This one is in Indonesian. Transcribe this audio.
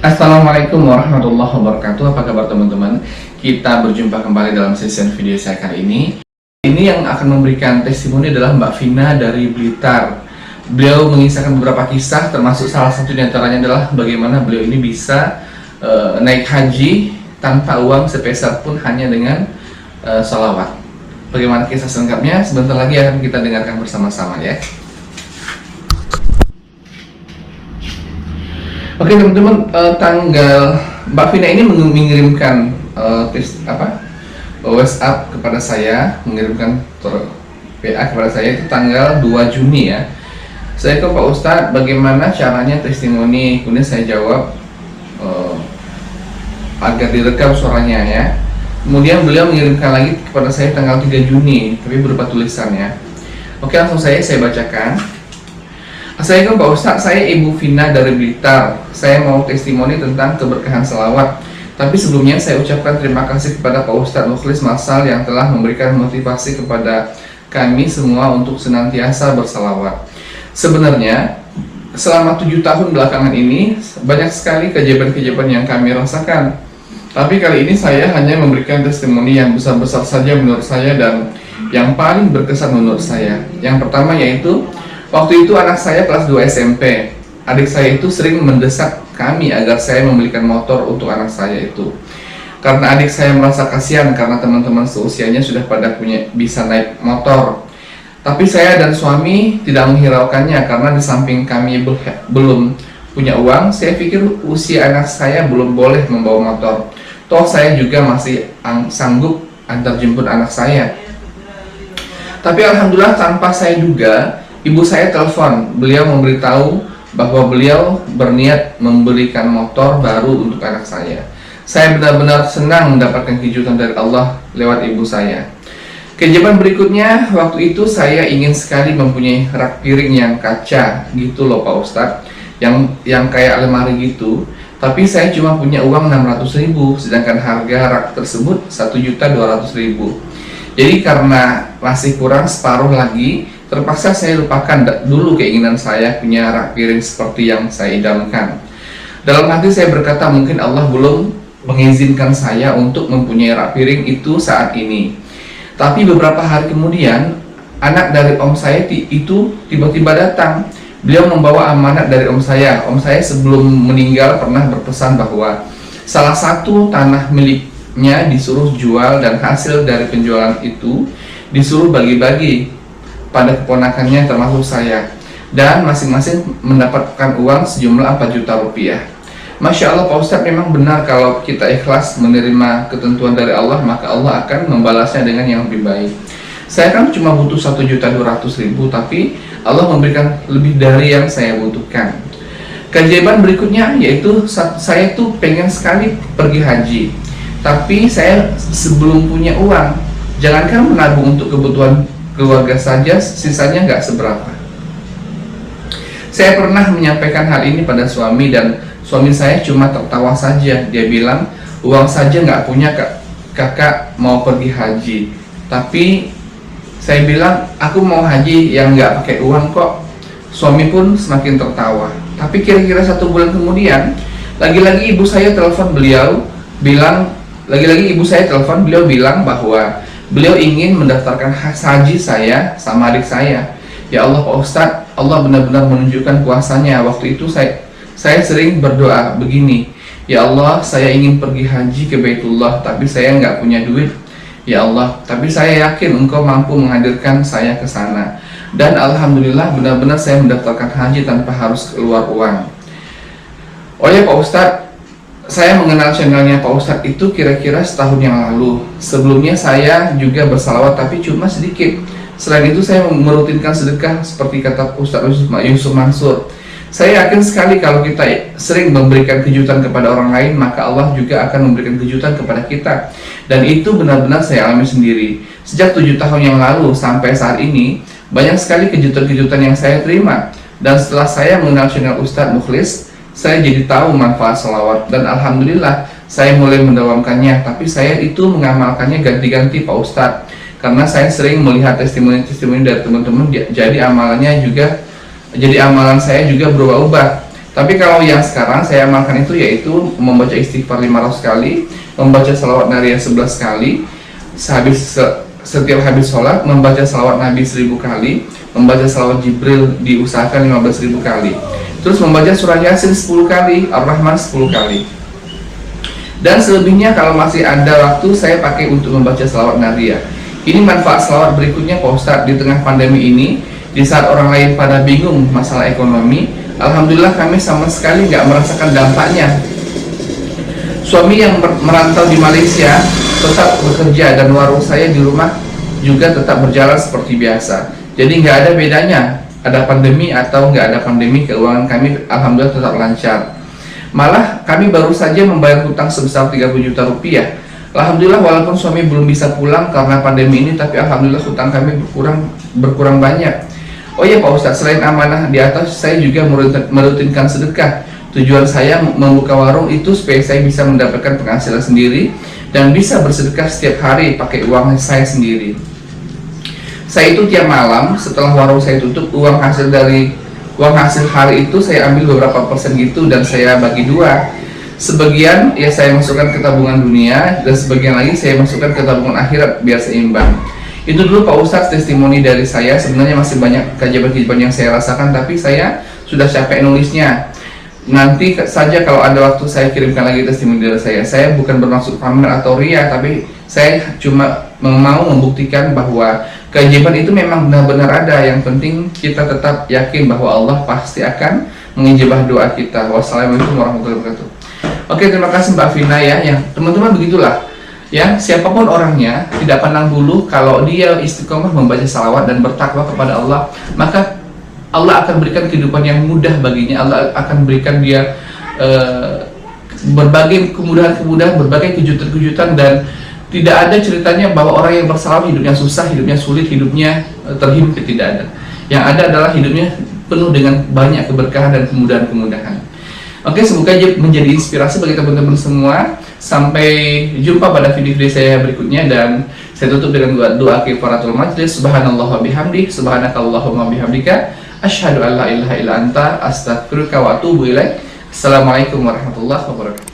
Assalamualaikum warahmatullahi wabarakatuh. Apa kabar teman-teman? Kita berjumpa kembali dalam sesi video saya kali ini. Ini yang akan memberikan testimoni adalah Mbak Vina dari Blitar. Beliau mengisahkan beberapa kisah, termasuk salah satu diantaranya adalah bagaimana beliau ini bisa naik haji tanpa uang sepeser pun, hanya dengan sholawat. Bagaimana kisah selengkapnya? Sebentar lagi akan kita dengarkan bersama-sama ya. Oke teman-teman, tanggal Mbak Vina ini mengirimkan WhatsApp kepada saya, mengirimkan PA kepada saya itu tanggal 2 Juni ya. Saya ke Pak Ustadz, bagaimana caranya testimoni? Kemudian saya jawab agar direkam suaranya ya. Kemudian beliau mengirimkan lagi kepada saya tanggal 3 Juni, tapi berupa tulisannya. Oke, langsung saya bacakan. Assalamualaikum Pak Ustadz, saya Ibu Vina dari Blitar. Saya mau testimoni tentang keberkahan selawat. Tapi sebelumnya saya ucapkan terima kasih kepada Pak Ustadz Mukhlis Masal yang telah memberikan motivasi kepada kami semua untuk senantiasa berselawat. Sebenarnya selama 7 tahun belakangan ini banyak sekali kejadian-kejadian yang kami rasakan. Tapi kali ini saya hanya memberikan testimoni yang besar-besar saja menurut saya dan yang paling berkesan menurut saya. Yang pertama yaitu waktu itu anak saya kelas 2 SMP. Adik saya itu sering mendesak kami agar saya membelikan motor untuk anak saya itu. Karena adik saya merasa kasihan karena teman-teman seusianya sudah pada bisa naik motor. Tapi saya dan suami tidak menghiraukannya karena di samping kami belum punya uang, saya pikir usia anak saya belum boleh membawa motor. Toh saya juga masih sanggup antar jemput anak saya. Tapi alhamdulillah tanpa saya duga, ibu saya telepon, beliau memberitahu bahwa beliau berniat memberikan motor baru untuk anak saya. Saya benar-benar senang mendapatkan kejutan dari Allah lewat ibu saya. Kejadian berikutnya, waktu itu saya ingin sekali mempunyai rak piring yang kaca gitu loh Pak Ustadz, yang kayak lemari gitu. Tapi saya cuma punya uang 600.000, sedangkan harga rak tersebut 1.200.000. Jadi karena masih kurang separuh lagi, terpaksa saya lupakan dulu keinginan saya punya rak piring seperti yang saya idamkan. Dalam hati saya berkata, mungkin Allah belum mengizinkan saya untuk mempunyai rak piring itu saat ini. Tapi beberapa hari kemudian, anak dari om saya itu tiba-tiba datang. Beliau membawa amanat dari om saya. Om saya sebelum meninggal pernah berpesan bahwa salah satu tanah miliknya disuruh jual dan hasil dari penjualan itu disuruh bagi-bagi pada keponakannya termasuk saya, dan masing-masing mendapatkan uang sejumlah 4 juta rupiah. Masya Allah Pak Ustadz, memang benar kalau kita ikhlas menerima ketentuan dari Allah, maka Allah akan membalasnya dengan yang lebih baik. Saya kan cuma butuh 1.200.000, tapi Allah memberikan lebih dari yang saya butuhkan. Keajaiban berikutnya yaitu saya tuh pengen sekali pergi haji, tapi saya sebelum punya uang. Jangankan menabung untuk kebutuhan keluarga saja, sisanya nggak seberapa. Saya pernah menyampaikan hal ini pada suami dan suami saya cuma tertawa saja. Dia bilang, uang saja nggak punya kakak mau pergi haji. Tapi saya bilang, aku mau haji yang nggak pakai uang kok. Suami pun semakin tertawa. Tapi kira-kira 1 bulan kemudian, lagi-lagi ibu saya telepon beliau bilang bahwa beliau ingin mendaftarkan haji saya sama adik saya. Ya Allah Pak Ustadz, Allah benar-benar menunjukkan kuasanya. Waktu itu saya sering berdoa begini, ya Allah, saya ingin pergi haji ke Baitullah, tapi saya nggak punya duit. Ya Allah, tapi saya yakin Engkau mampu menghadirkan saya ke sana. Dan alhamdulillah benar-benar saya mendaftarkan haji tanpa harus keluar uang. Oh ya Pak Ustadz, saya mengenal channelnya Pak Ustadz itu kira-kira setahun yang lalu. Sebelumnya saya juga bersalawat tapi cuma sedikit. Selain itu saya merutinkan sedekah seperti kata Ustadz Yusuf Mansur. Saya yakin sekali kalau kita sering memberikan kejutan kepada orang lain, maka Allah juga akan memberikan kejutan kepada kita. Dan itu benar-benar saya alami sendiri. Sejak 7 tahun yang lalu sampai saat ini, banyak sekali kejutan-kejutan yang saya terima. Dan setelah saya mengenal channel Ustadz Mukhlis, saya jadi tahu manfaat selawat. Dan alhamdulillah saya mulai mendawamkannya. Tapi saya itu mengamalkannya ganti-ganti Pak Ustadz, karena saya sering melihat testimoni-testimoni dari teman-teman. Jadi amalan saya juga berubah-ubah. Tapi kalau yang sekarang saya amalkan itu yaitu membaca istighfar 500 kali, membaca salawat nariyah 11 kali, setiap habis sholat membaca salawat Nabi 1000 kali, membaca salawat Jibril diusahakan 15.000 kali, terus membaca surah Yasin 10 kali, Ar-Rahman 10 kali. Dan selebihnya kalau masih ada waktu saya pakai untuk membaca salawat nariyah. Ini manfaat salawat berikutnya Pak Ustadz, di tengah pandemi ini, di saat orang lain pada bingung masalah ekonomi, alhamdulillah kami sama sekali nggak merasakan dampaknya. Suami yang merantau di Malaysia tetap bekerja dan warung saya di rumah juga tetap berjalan seperti biasa. Jadi nggak ada bedanya, ada pandemi atau nggak ada pandemi, keuangan kami alhamdulillah tetap lancar. Malah kami baru saja membayar hutang sebesar 30 juta rupiah. Alhamdulillah walaupun suami belum bisa pulang karena pandemi ini, tapi alhamdulillah hutang kami berkurang banyak. Oh ya Pak Ustadz, selain amanah di atas, saya juga merutinkan sedekah. Tujuan saya membuka warung itu supaya saya bisa mendapatkan penghasilan sendiri dan bisa bersedekah setiap hari pakai uang saya sendiri. Saya itu tiap malam setelah warung saya tutup, uang hasil hari itu saya ambil beberapa persen gitu dan saya bagi dua. Sebagian ya saya masukkan ke tabungan dunia dan sebagian lagi saya masukkan ke tabungan akhirat biar seimbang. Itu dulu Pak Ustadz testimoni dari saya. Sebenarnya masih banyak keajaiban-keajaiban yang saya rasakan, tapi saya sudah capek nulisnya. Nanti saja kalau ada waktu saya kirimkan lagi testimoni dari saya. Saya bukan bermaksud pamer atau ria, tapi saya cuma mau membuktikan bahwa keajaiban itu memang benar-benar ada. Yang penting kita tetap yakin bahwa Allah pasti akan mengijabah doa kita. Wassalamualaikum warahmatullahi wabarakatuh. Oke, terima kasih Mbak Vina ya. Teman-teman begitulah. Ya, siapapun orangnya tidak pandang bulu, kalau dia istiqomah membaca salawat dan bertakwa kepada Allah, maka Allah akan berikan kehidupan yang mudah baginya. Allah akan berikan dia berbagai kemudahan-kemudahan, berbagai kejutan-kejutan, dan tidak ada ceritanya bahwa orang yang bersalawat hidupnya susah, hidupnya sulit, hidupnya terhimpit, tidak ada. Yang ada adalah hidupnya penuh dengan banyak keberkahan dan kemudahan-kemudahan. Oke, semoga menjadi inspirasi bagi teman-teman semua. Sampai jumpa pada video-video saya berikutnya, dan saya tutup dengan doa kifaratul majlis. Subhanallah wa bihamdi, subhanakallahumma bihamdika, asyhadu an la ilaha illa anta, astaghfiruka wa atubu ilaik. Assalamualaikum warahmatullahi wabarakatuh.